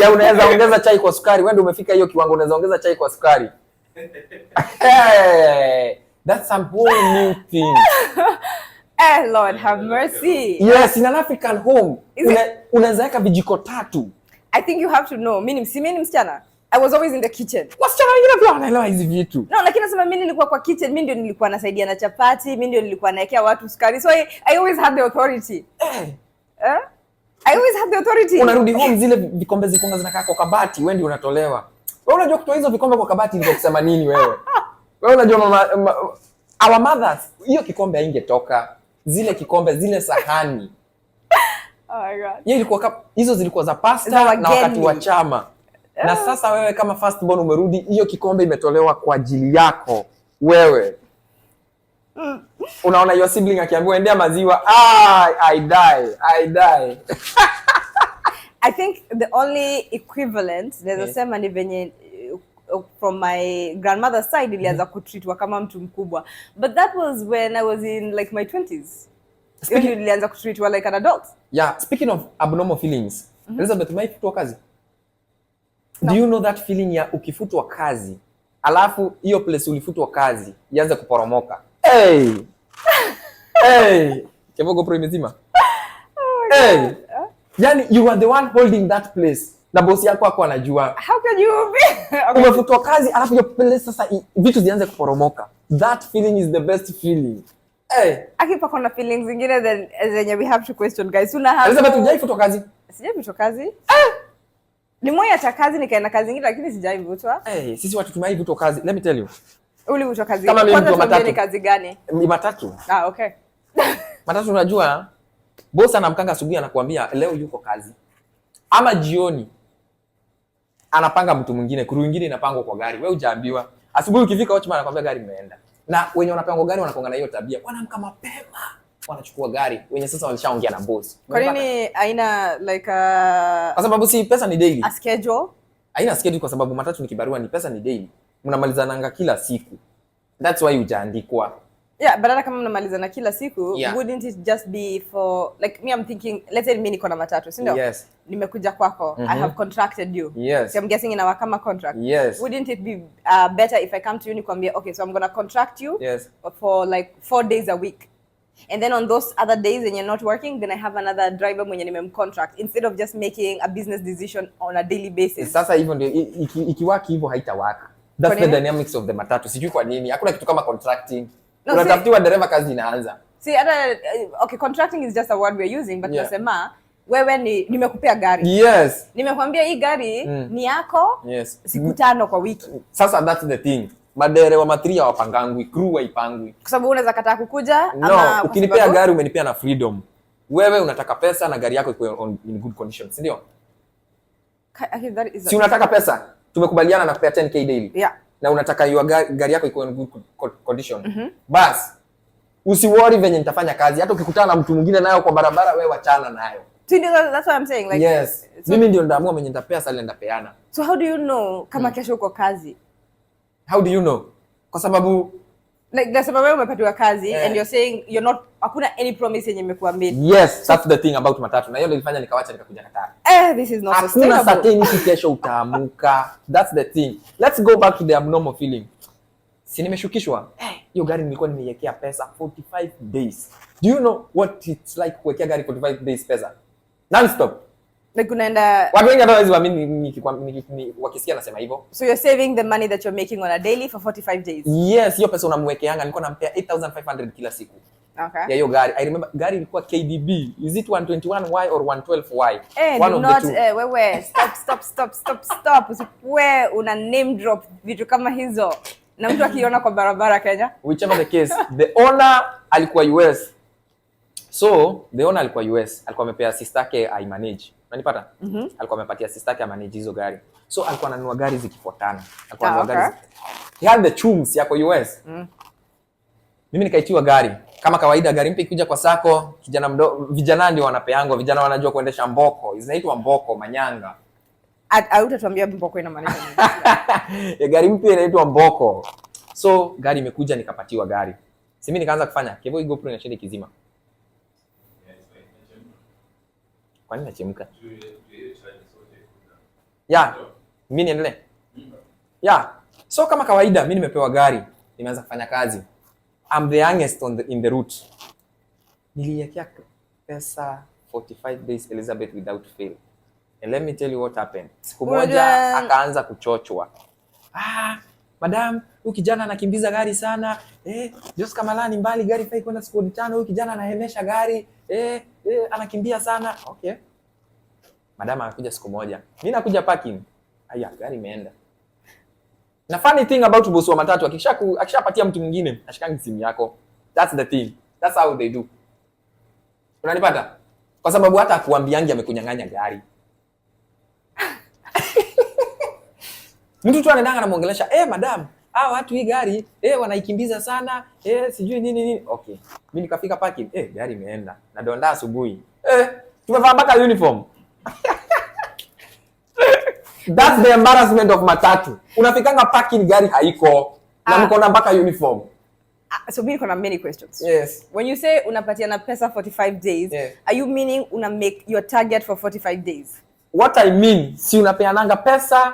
Ya unaweza ongeza chai kwa sukari, wewe ndio umefika hiyo kiwango unaweza ongeza chai kwa sukari. That's some whole new thing. Lord have mercy. Yes, in an African home, unaweza weka vijiko 3. I think you have to know. Mimi ni msichana. I was always in the kitchen. Wasichana wengine pia wanaelewa hizi vitu. No, lakini nasema mimi nilikuwa kwa kitchen, mimi ndio nilikuwa nasaidia na chapati, mimi ndio nilikuwa naekea watu sukari. So I always had the authority. I always had the authority. Unarudi home zile vikombe zikonga zinakaa kwa kabati, wewe ndio unatolewa. Wewe unajua kutoa hizo vikombe kwa kabati ndio kusema nini wewe? Wewe unajua our mothers, hiyo kikombe haingetoka. Zile kikombe, zile sahani. Oh my god. Yeye ilikuwa hizo zilikuwa za pasta na wakati wa chama. Na sasa wewe kama first born umerudi, hiyo kikombe imetolewa kwa ajili yako wewe. Unaona your sibling akiambiwa endea maziwa, I die. I think the only equivalent naweza sema ni venye from my grandmother's side ilianza kutreatwa kama mtu mkubwa, but that was when I was in like my 20s. Ilianza kutreatwa like an adult. Yeah, speaking of abnormal feelings, Elizabeth, umeifutwa kazi? No. Do you know that feeling ya ukifutwa kazi alafu hiyo place ulifutwa kazi ianze kuporomoka? Hey. Kevo GoPro imezima. Hey. Yani you are the one holding that place. Na boss yako hapo anajua. How can you be? Umefutwa kazi alafu hiyo place sasa vitu zianze kuporomoka. That feeling is the best feeling. Akipa kuna feelings zingine zenye we have to question guys. Elizabeth, hujaifutwa kazi? Sijaifutwa kazi. Ni moja cha kazi nikaenda kazi nyingine lakini sijaivutwa. Sisi watu tumeivutwa kazi. Let me tell you. Ulivutwa kazi. Kama mimi mtu Matatu. Ni kazi gani? Ni Matatu. Okay. Matatu unajua boss anamkanga asubuhi anakuambia leo yuko kazi. Ama jioni anapanga mtu mwingine, crew nyingine inapangwa kwa gari. Wewe hujaambiwa. Asubuhi ukifika watchman anakuambia gari imeenda. Na wenye wanapanga gari wanakonga na hiyo tabia. Wanaamka mapema. Wanachukua gari. Wenye sasa walishaongea na boss. Kwa nini haina like kwa sababu si pesa ni daily. A schedule? Haina schedule kwa sababu Matatu ni kibarua, ni pesa ni daily. Mnamalizananga kila siku. That's why hujaandikwa. Yeah, but hata kama mnamalizana kila siku, wouldn't it just be for like me I'm thinking, let's say mimi niko na Matatu, si ndio? Yes. Nimekuja kwako. I have contracted you. Yes. So I'm guessing in our kama contract. Yes. Wouldn't it be better if I come to you nikwambia, okay, so I'm going to contract you for like 4 days a week. And then on those other days when you're not working, then I have another driver mwenye nimemcontract instead of just making a business decision on a daily basis. Sasa hivyo ndio ikiwaki hivyo haitawaka. That's the dynamics of the Matatu. Sijui kwa nini. Hakuna kitu kama contracting. Unatafutiwa dereva kazi inaanza. See, okay, contracting is just a word we're using, but tunasema wewe nimekupea gari. Yes. Nimekwambia hii gari ni yako. Yes. Siku 5 kwa wiki. Sasa that's the thing. Madereva matria wapangangwi, crew waipangwi. Kwa sababu unaweza kataa kukuja ama ukinipea gari umenipea na freedom. Wewe unataka pesa na gari yako iko in good condition, si ndio? Si unataka pesa? Tumekubaliana na kupea 10k daily. Yeah. Na unataka hiyo gari yako iko in good condition. Bas. Usiworry venye nitafanya kazi. Hata ukikutana na mtu mwingine nayo kwa barabara wewe wachana nayo. That's what I'm saying, like yes. Mimi ndio ndaamua mwenye nitapea sasa ndapeana. So how do you know kama kesho uko kazi? How do you know? Kwa sababu like nasema wewe umepatiwa kazi and you're saying you're not, hakuna any promise yenye imekuambia. Yes, that's the thing about Matatu. Na hiyo ndio ilifanya nikawacha nikakuja Qatar. This is not sustainable. Hakuna certainty kesho utaamuka. That's the thing. Let's go back to the abnormal feeling. Si nimeshukishwa. Hiyo gari nilikuwa nimeiwekea pesa 45 days. Do you know what it's like kuwekea gari 45 days pesa? Non-stop. Like unaenda watu wengi hawawezi waamini wakisikia nasema hivyo. So you're saving the money that you're making on a daily for 45 days. Yes, hiyo pesa unamwekeanga, nilikuwa nampea 8500 kila siku. Okay. Ya hiyo gari. I remember gari ilikuwa KDB. Is it 121Y or 112Y? One of the two. Wewe stop. Wewe una name drop vitu kama hizo. Na mtu akiona kwa barabara Kenya. Whichever the case, the owner alikuwa US. So, the owner alikuwa US. Alikuwa amepea sister yake I manage. Unanipata? Alikuwa amepatia sister yake manage hizo gari. So alikuwa ananunua gari zikifuatana. Alikuwa ananunua gari. He had the chums yako US. Mimi nikaitiwa gari. Kama kawaida gari mpya ikija kwa sako, kijana mdogo, vijana ndio wanapeangwa, vijana wanajua kuendesha mboko. Zinaitwa mboko, manyanga. Hautatuambia mboko ina maana nini? Gari mpya inaitwa mboko. So gari imekuja nikapatiwa gari. Si mimi nikaanza kufanya, kevo GoPro inashinde kizima. Kwa nini nachemka? Mimi niendelee. So kama kawaida mimi nimepewa gari, nimeanza kufanya kazi. I'm the youngest in the route. Niliwekea pesa 45 days Elizabeth without fail. And let me tell you what happened. Siku moja akaanza kuchochwa. Madam, huyu kijana anakimbiza gari sana. Just kama lani mbali gari fai kwenda squad 5, huyu kijana anahemesha gari. Anakimbia sana. Okay. Madam anakuja siku moja. Mimi nakuja parking. Aya, gari imeenda. Na funny thing about boss wa matatu akishapatia mtu mwingine ashikangi simu yako. That's the thing. That's how they do. Unanipata? Kwa sababu hata akuambiangi amekunyang'anya gari. Mtu tu anaendanga anamuongelesha, madam, watu hii gari, wanaikimbiza sana, sijui nini. Okay. Mimi nikafika parking, gari imeenda. Na donda asubuhi. Tumevaa mpaka uniform. That's the embarrassment of matatu. Unafikanga parking gari haiko na mko na mpaka uniform. So mimi niko na many questions. Yes. When you say unapatiana pesa 45 days, are you meaning una make your target for 45 days? What I mean, si unapeananga pesa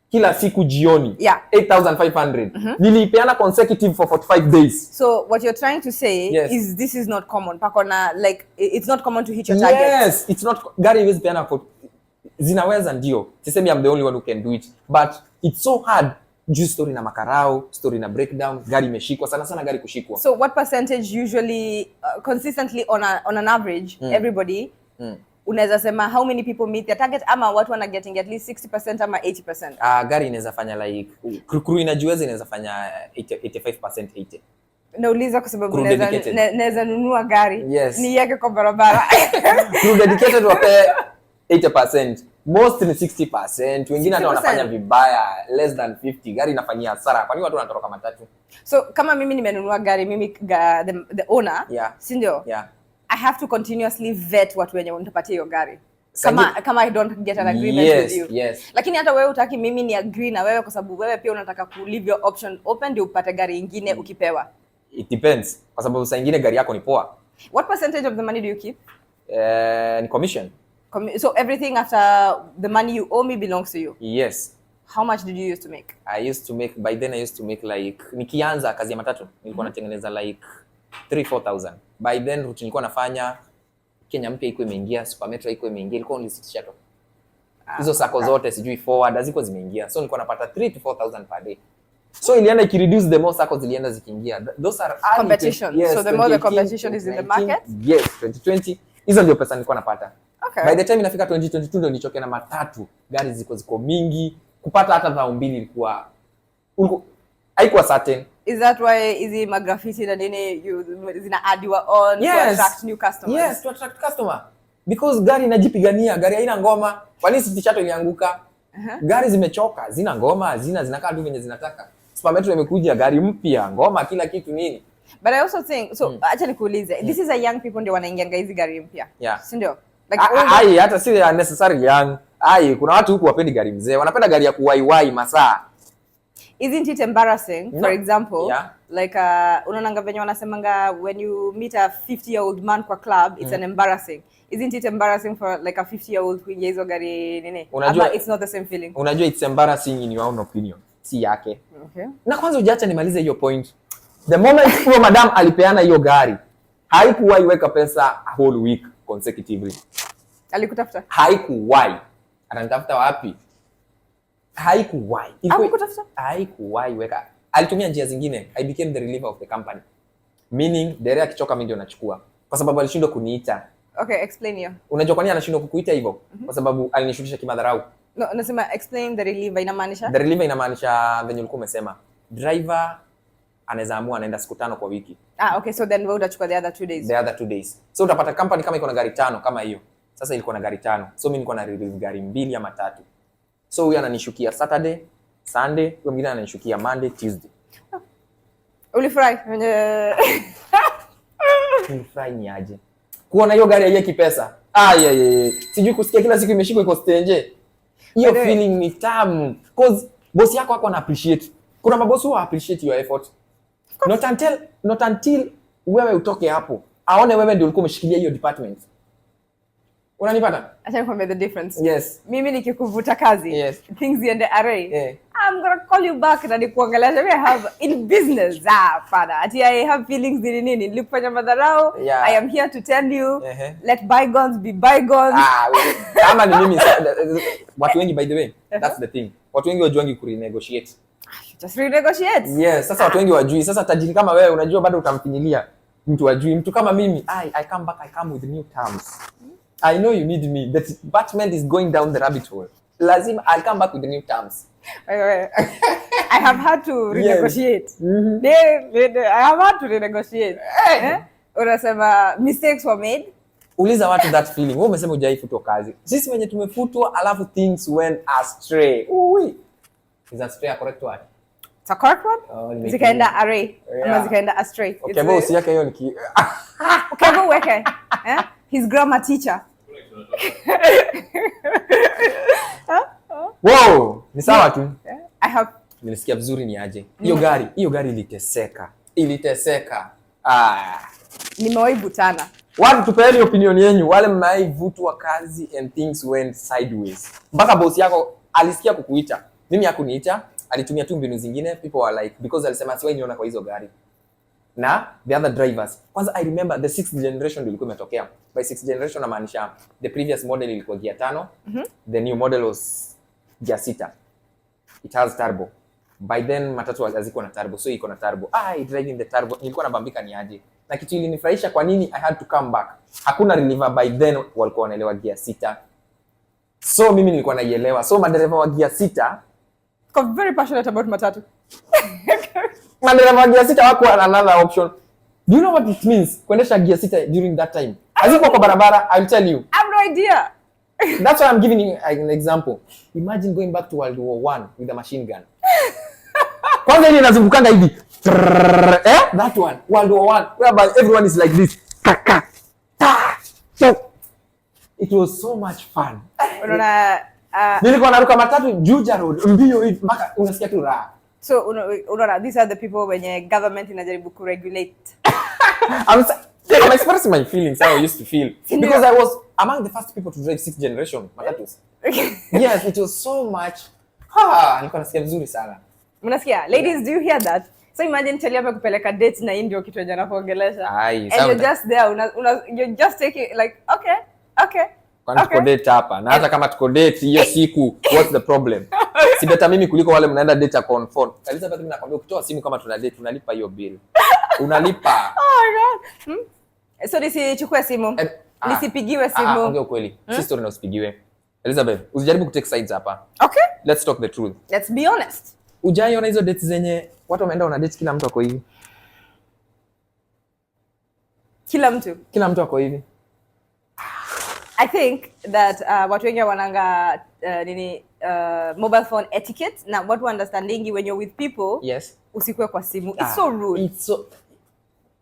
kila siku jioni. 8,500. Nilipeana consecutive for 45 days. So what you're trying to say is this is not common. Pakona, like it's not common to hit your target. Yes, it's not. Gari hizi peana for zinaweza ndio. Sisemi I'm the only one who can do it, but it's so hard. Juu story na makarao, story na breakdown, gari imeshikwa sana gari kushikwa. So what percentage usually consistently on an average everybody unaweza sema how many people meet their target ama watu wana getting at least 60% ama 80%? Gari inaweza fanya like crew inajueza inaweza fanya 85% 80. Nauliza kwa sababu naweza nunua gari niweke kwa barabara. Crew dedicated wape 80%. Most ni 60%. Wengine hata wanafanya vibaya less than 50. Gari inafanyia hasara. Kwa nini watu wanatoroka matatu? So kama mimi nimenunua gari, mimi the owner, si ndio? I have to continuously vet watu wenye wanapatia hiyo gari. Kama I don't get an agreement with you. Yes. Lakini hata wewe utaki mimi ni agree na wewe kwa sababu wewe pia unataka ku leave your option open ndio upate gari nyingine ukipewa. It depends. Kwa sababu saa nyingine gari yako ni poa. What percentage of the money do you keep? Ni commission. So everything after the money you owe me belongs to you? Yes. How much did you used to make? By then I used to make like, nikianza kazi ya matatu, nilikuwa natengeneza like 3-4,000. By then route nilikuwa nafanya, Kenya mpya iko imeingia, Super Metro iko imeingia, ilikuwa only 6 shuttle. Hizo sako zote sijui forward ziko zimeingia. So nilikuwa napata 3 to 4,000 per day. So ilienda ikireduce the more sako zilienda zikiingia. Those are competition. Yes, so the more the competition is in the market? Yes, 2020. Hizo ndio pesa nilikuwa napata. Okay. By the time inafika 2022 ndio nilichoke na matatu. Gari ziko mingi. Kupata hata dhao mbili ilikuwa haikuwa certain. Is that why hizi graffiti na nini zina add on to attract new customers? Yes, to attract customer. Because gari inajipigania, gari haina ngoma. Kwa nini City Shuttle ilianguka? Gari zimechoka, zina ngoma, zinakaa tu venye zinataka. Super Metro imekuja gari mpya, ngoma kila kitu nini. But I also think acha nikuulize. This is a young people ndio wanaingia hizi gari mpya. Si ndio? Like hata si necessary young. Kuna watu huku wapendi gari mzee, wanapenda gari ya kuwaiwai masaa. Isn't it embarrassing? For example, like unaonanga venye wanasemanga when you meet a 50-year-old man kwa club, it's an embarrassing. Isn't it embarrassing for like a 50-year-old kuingia hizo gari nini? Ama it's not the same feeling. Unajua it's embarrassing in your own opinion. Si yake. Okay. Na kwanza ujaacha nimalize hiyo point. The moment huyo madam alipeana hiyo gari, haikuwahi weka pesa a whole week consecutively. Alikutafuta? Haikuwahi. Ananitafuta wapi? Haikuwahi. Haikuwahi weka. Alitumia njia zingine. I became the reliever of the company. Meaning, dereva akichoka mimi ndio nachukua. Kwa sababu alishindwa kuniita. Okay, explain hiyo. Unajua kwa nini anashindwa kukuita hivyo? Kwa sababu alinishukisha kimadharau. No, nasema explain the reliever inamaanisha? The reliever inamaanisha venye ulikuwa umesema. Driver anaweza amua anaenda siku 5 kwa wiki. Okay, so then wewe utachukua the other 2 days. The other 2 days. So utapata company kama iko na gari 5 kama hiyo. Sasa ilikuwa na gari 5. So mimi nilikuwa na relieve gari 2 ama 3. So huyu ananishukia Saturday, Sunday, huyo mwingine ananishukia Monday, Tuesday. Ulifurahi? Ulifurahi ni aje? Kuona hiyo gari haiyeki pesa. Sijui kusikia kila siku imeshikwa iko stage. Hiyo feeling ni tamu. Cause boss yako hako ana appreciate. Kuna maboss who appreciate your effort. Not until wewe utoke hapo. Aone wewe ndio ulikuwa umeshikilia hiyo department. Unanipata? Acha nikwambie the difference. Yes. Mimi nikikuvuta kazi, things iende array. I'm going to call you back na nikuongelesha we have in business. Father, ati I have feelings nini. Nilifanya madharau. I am here to tell you, let bygones be bygones. Kama ni mimi watu wengi by the way, that's the thing. Watu wengi wajuangi kurenegotiate. Just renegotiate. Yes, sasa watu wengi wajui. Sasa tajiri kama wewe unajua bado utamfinyilia. Mtu wajui, mtu kama mimi, I come back, I come with new terms. I know you need me. The department is going down the rabbit hole. Lazima I'll come back with the new terms. Wait. I have had to renegotiate. I have had to renegotiate. Unasema mistakes were made. Uliza watu that feeling. Wewe umesema hujaifutwa kazi. Sisi wenye tumefutwa alafu things went astray. Ui. Is astray a correct word? It's a correct word? Zikaenda array. Ama zikaenda astray. Okay, bo usiyake hiyo niki. Okay, bo weke. His grammar teacher. Wow, ni sawa tu. I have Nilisikia vizuri ni aje. Hiyo gari iliteseka. Iliteseka. Nimewahi butana. Watu tupeeni opinion yenu, wale mnaivutwa kazi and things went sideways. Mpaka boss yako alisikia kukuita. Mimi hakuniita, alitumia tu mbinu zingine. People were like, because alisema siwahi niona kwa hizo gari. Na the other drivers. Kwanza I remember the 6th generation ndio ilikuwa imetokea. By 6th generation namaanisha the previous model ilikuwa gear 5, the new model was gear 6. It has turbo. By then matatu hazikuwa na turbo, so iko na turbo. Driving the turbo nilikuwa nabambika ni aje. Na kitu ilinifurahisha kwa nini I had to come back. Hakuna reliever by then walikuwa wanaelewa gear 6. So mimi nilikuwa naielewa. So madereva wa gear 6 I'm very passionate about matatu. Madereva wa gear 6 wako another option. Do you know what it means kuendesha gear 6 during that time? Haziko kwa barabara, I'll tell you. I have no idea. That's why I'm giving you an example. Imagine going back to World War I with a machine gun. Kwanza ile inazungukanga hivi. That one, World War I, whereby everyone is like this. So it was so much fun. Unaona nilikuwa naruka matatu Juja Road mbio hivi mpaka unasikia tu raha. So unaona these are the people wenye government inajaribu ku regulate. I'm expressing my feelings how I used to feel because I was among the first people to drive 6th generation matatus. Yes, it was so much. Nilikuwa nasikia vizuri sana. Unasikia? Ladies, do you hear that? So imagine Chelia amekupeleka date na ndio kitu jana kuongelesha. And you're just there, you're just taking like okay. Kwani tuko date hapa. Na hata kama tuko date hiyo siku, what's the problem? Si beta mimi kuliko wale mnaenda date on phone. Elizabeth mimi nakwambia ukitoa simu kama tuna date unalipa hiyo bill. Unalipa. Oh my god. So nisichukue simu. Nisipigiwe simu. Ongea ukweli. Si story na usipigiwe. Elizabeth, usijaribu kutake sides hapa. Okay. Let's talk the truth. Let's be honest. Ujaiona hizo dates zenye watu wameenda wana date kila mtu ako hivi? Kila mtu ako hivi. I think that watu wengi wananga mobile phone etiquette na watu understanding when you're with people. Yes. Usikue kwa simu. It's so rude. It's so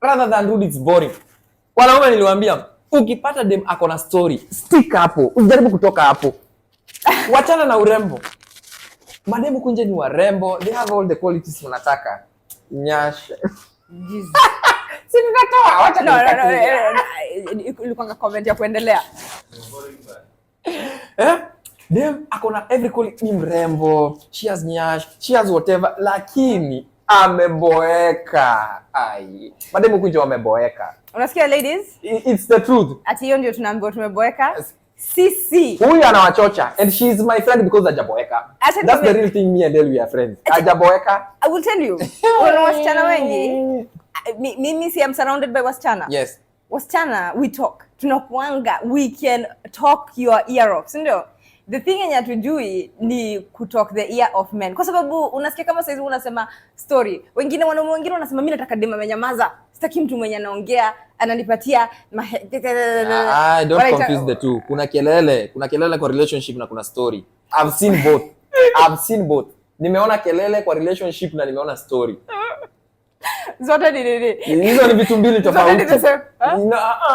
rather than rude, it's boring. Wanaume niliwaambia ukipata dem ako na story, stick hapo. Usijaribu kutoka hapo. Wachana na urembo. Mademu kunje ni warembo, they have all the qualities unataka. Nyasha. Jesus. Si tunatoa, wacha No. Ilikuwa comment ya kuendelea. Dem akona every quality, ni mrembo, she has nyash, she has whatever, lakini ameboeka. Mademu kunje wameboeka. Unasikia ladies? It's the truth. Ati hiyo ndio tunaambiwa tumeboeka. Sisi. Huyu anawachocha and she is my friend because hajaboeka. That's the real thing, me and Elle we are friends. Hajaboeka. I will tell you. Una wasichana wengi. Mimi si am surrounded by wasichana. Yes. Wasichana we talk. Tunakuanga, we can talk your ear off. Si ndio? The thing yenye hatujui ni kutalk the ear of men. Kwa sababu unasikia kama saizi unasema story. Wanaume wengine wanasema mimi nataka dema amenyamaza. Sitaki mtu mwenye anaongea, ananipatia don't confuse the two. Kuna kelele kwa relationship na kuna story. I've seen both. Nimeona kelele kwa relationship na nimeona story. Zote ni hizo ni vitu mbili tofauti.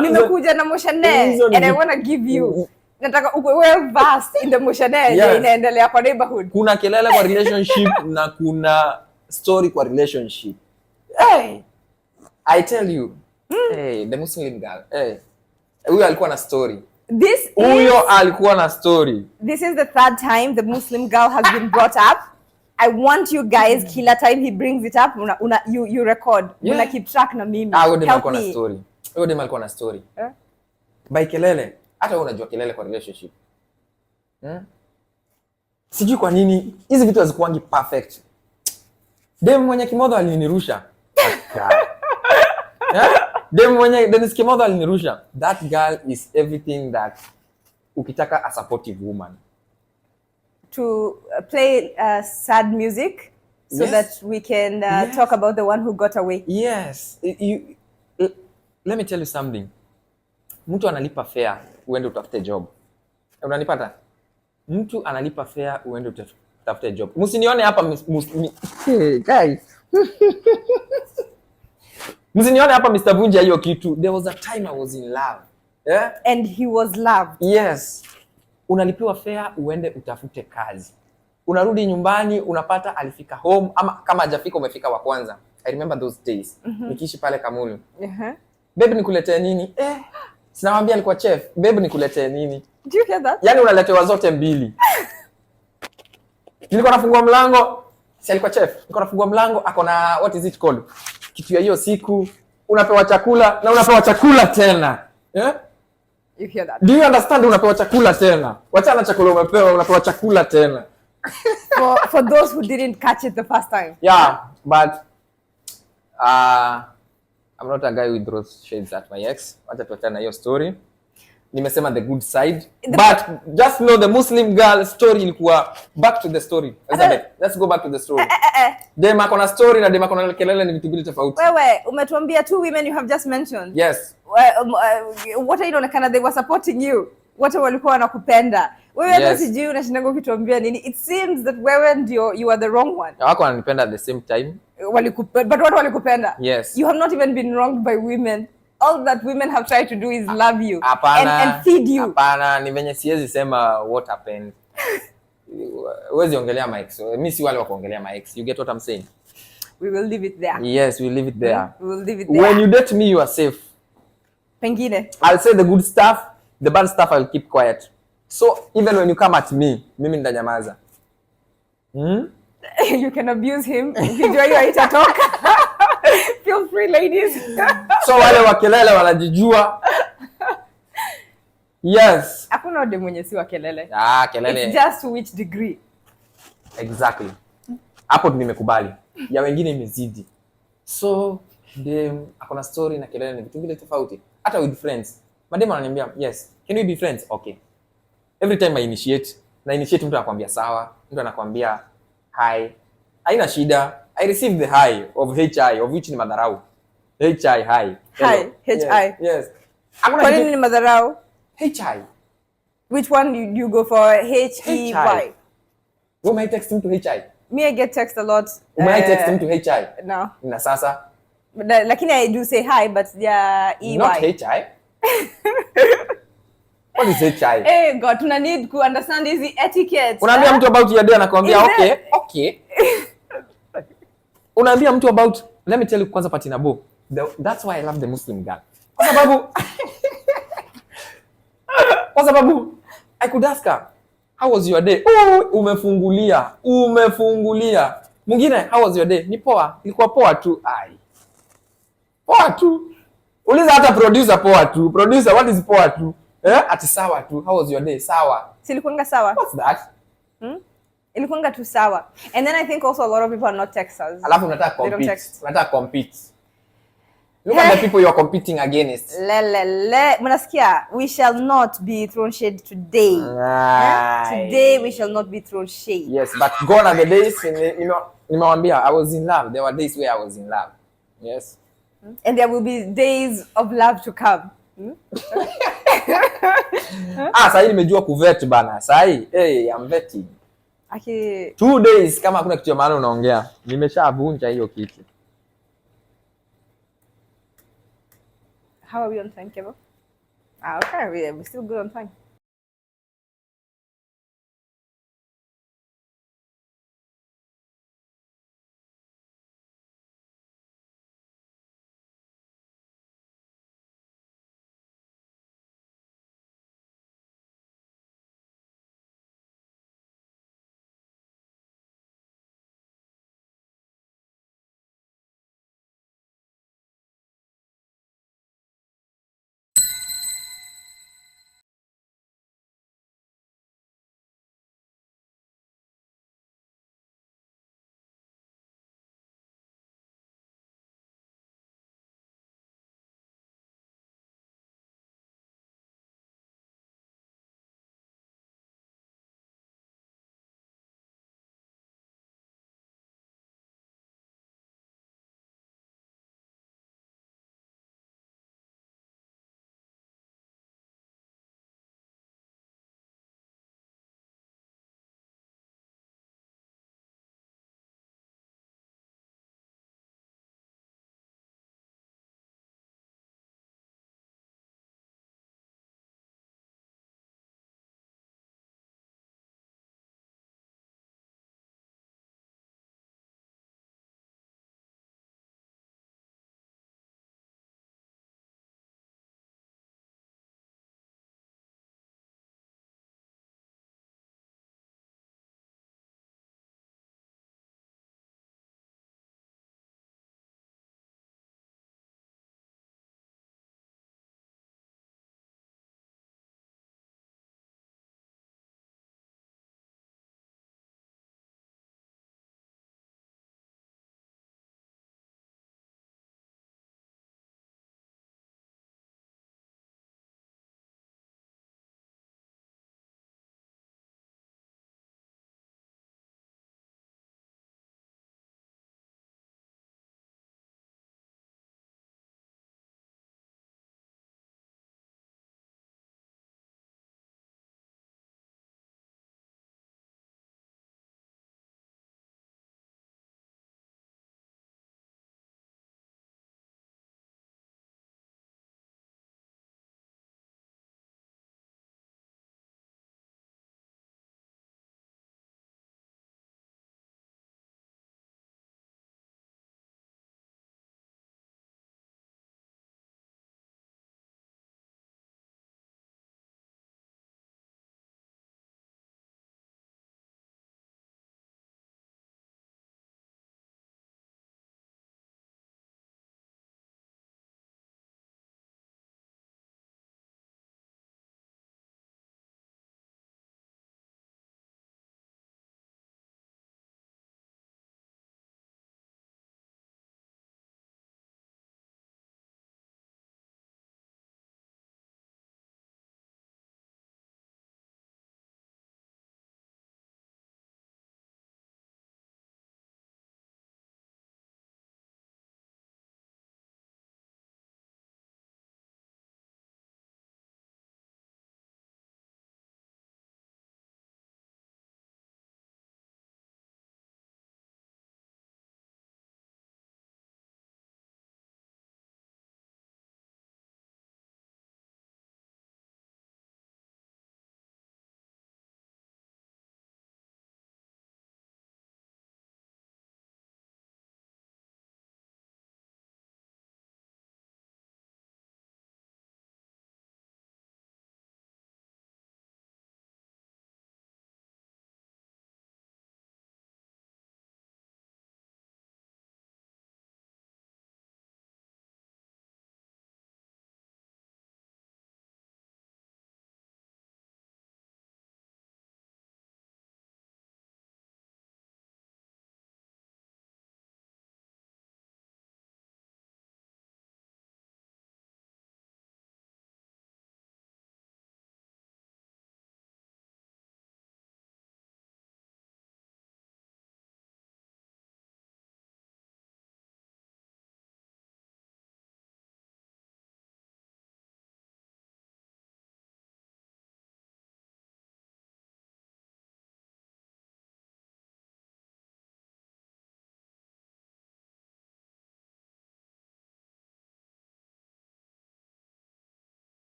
Nimekuja na moshane and I want to give you. Nataka uwe well versed in the moshane inaendelea kwa neighborhood. Kuna kelele kwa relationship na kuna story kwa relationship. I tell you. The Muslim girl. Huyo alikuwa na story. Huyo alikuwa na story. This is the third time the Muslim girl has been brought up. I want you guys kila time he brings it up you record. Una keep track na mimi. Huyo dem alikuwa na story. Huyo dem alikuwa na story. By kelele. Hata wewe unajua kelele kwa relationship. Sijui kwa nini hizi vitu hazikuangi perfect. Dem mwenye kimodho alinirusha. Dem mwenye Dennis Kimodho alinirusha. That girl is everything that ukitaka a supportive woman. To play sad music so Yes. that we can Yes. talk about the one who got away. Yes. Let me tell you something. Mtu analipa fare uende utafute job. Unanipata? Mtu analipa fare uende utafute job. Msinione hapa guys. Msinione hapa Mr. Vunja hiyo kitu. There was a time I was in love. Yeah? And he was loved. Yes. Unalipiwa fare uende utafute kazi. Unarudi nyumbani unapata alifika home ama kama hajafika umefika wa kwanza. I remember those days. Nikiishi pale Kamulu. Babe nikuletee nini? Sinamwambia alikuwa chef. Babe nikuletee nini? Do you hear that? Yaani unaletewa zote mbili. Nilikuwa nafungua mlango, si alikuwa chef. Nilikuwa nafungua mlango ako na what is it called? Kitu ya hiyo siku unapewa chakula na unapewa chakula tena. Yeah? You hear that? Do you understand? Unapewa chakula tena. Wachana chakula umepewa, unapewa chakula tena. For those who didn't catch it the first time. Yeah, but I'm not a guy who throws shades at my ex. Wacha tuachane na hiyo story. Nimesema the good side. But just know the Muslim girl story ilikuwa back to the story. Elizabeth, let's go back to the story. Dema kona story na dema kona kelele ni vitu mbili tofauti. Wewe umetuambia two women you have just mentioned. Yes. Wote inaonekana they were supporting you. Wote walikuwa wanakupenda. Wewe hata sijui unashindango ukituambia nini. It seems that wewe ndio you are the wrong one. Wako wananipenda at the same time. But what walikupenda? Yes. You have not even been wronged by women. All that women have tried to do is love you and feed you. Hapana, ni venye siwezi sema what happened. Huwezi ongelea my ex. Mimi si wale wa kuongelea my ex. You get what I'm saying? We will leave it there. Yes, we'll leave it there. We will leave it there. When you date me, you are safe. Pengine. I'll say the good stuff, the bad stuff I'll keep quiet. So even when you come at me, mimi nitanyamaza. You can abuse him. Ukijua hiyo haitatoka. Feel free, ladies. So wale wa kelele wanajijua. Yes. Hakuna ode mwenye si wa kelele. Kelele. It's just to which degree. Exactly. Hapo nimekubali. Ya wengine imezidi. So akona story na kelele ni vitu vile tofauti. Hata with friends. Madem ananiambia, "Yes, can we be friends?" Okay. Every time I initiate mtu anakuambia sawa, mtu anakuambia hi. Haina shida. I receive the hi of HI of which ni madharau. HI hi. Hi, HI. Yes. Kwa nini ni madharau? HI. Which one do you go for? HEY. Who might text him to HI? Me, I get text a lot. Might text him to HI? No. Na sasa? Lakini I do say hi, but EY. Not HI. What is HI? Hey God, tuna need to understand hizi etiquette. Unaambia mtu about your day anakuambia okay. Unaambia mtu about, let me tell you kwanza pati nabo. That's why I love the Muslim girl. Kwa sababu I could ask her, how was your day? Umefungulia. Mwingine, how was your day? Ni poa. Ilikuwa poa tu. Poa tu. Uliza hata producer poa tu. Producer, what is poa tu? Ati sawa tu. How was your day? Sawa. Silikuanga sawa. What's that? Ilikuanga tu sawa. And then I think also a lot of people are not texters. Alafu unataka compete. Look at the people you are competing against. Mnasikia, we shall not be thrown shade today. Today we shall not be thrown shade. Yes, but gone are the days, nimewambia, I was in love. There were days where I was in love. Yes. And there will be days of love to come. Sahi nimejua kuvet bana. Sahi, I'm vetting. 2 days kama hakuna kitu ya maana unaongea. Nimeshavunja hiyo kitu. How are we on time, Kevo? Okay, we're still good on time.